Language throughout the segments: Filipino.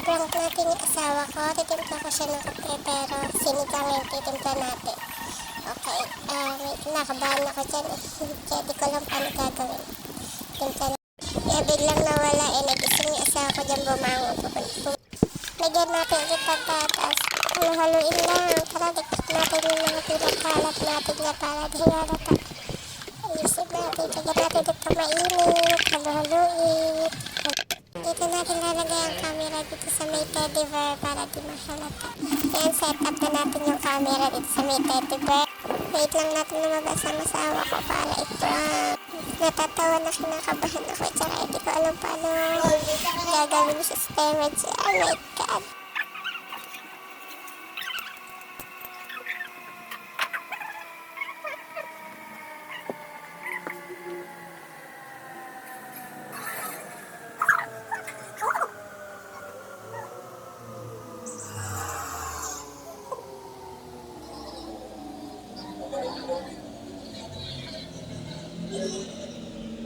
Ipaprank natin yung asawa ko. Titimpla ko siya ng kape pero sinigang yung titimpla natin. Okay, may kinakabahan ako dyan eh. Kaya di ko lang paano gagawin. Timpla na. Kaya biglang nawala eh. Nagising yung asawa ko dyan bumangon. Lagyan natin ulit pagtatas. Halo-haluin lang. Tara, dikit natin yung mga pinakalat natin na para di halata. Ayusin natin. Lagyan natin dito mainit. Halo-haluin. Dito natin lalagay ang camera dito sa may teddy bear para di mahalata. Ayan, set up na natin yung camera dito sa may teddy bear. Wait lang natin lumabas ang asawa ko para i-prank. Natatawa na kinakabahan ako. Tsaka hindi ko alam paano gagawin sa storage. Oh my God.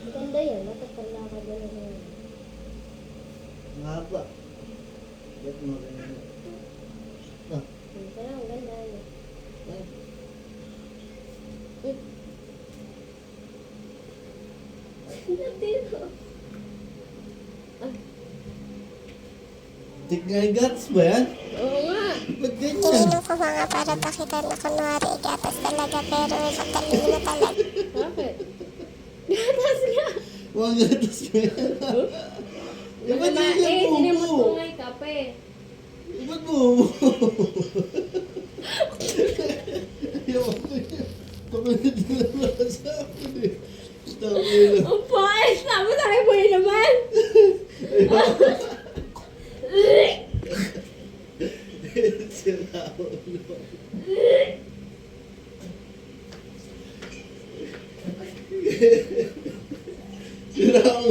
Maganda yan, matapala ka dyan na yan. Mahaba. Ba't maganda? Ah, Kaya ang ganda yan. ay. Dito. Tignan guts ba yan? Oo nga. Ba't ganyan? Ininom ko mga para pakita na kunwari gatas talaga pero matalino talaga. Bakit? Gatas nga. Mga gatas ba yan? Ba't Sinimot ko mo? nga yung kape. Ba't mo? Ayaw ko yan. Kapatid na naman sa akin eh. Tama yun. Ang pais! Tapos tayo po yun naman! Sira ako. Sira ako.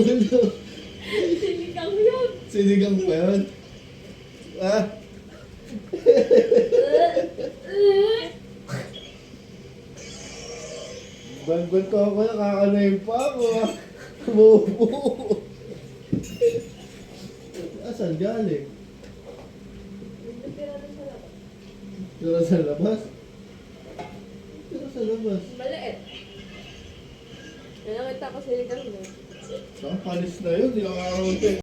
Sinigang yun! Sinigang pa yun? Ah? Bagbat ko ako, nakakalayin pa ako ah. Bobo. Asan galing? Tira sa labas? Tira sa labas? Maliit. Kaya nakita ko sinigang yun. Saan panis na yun? Di ako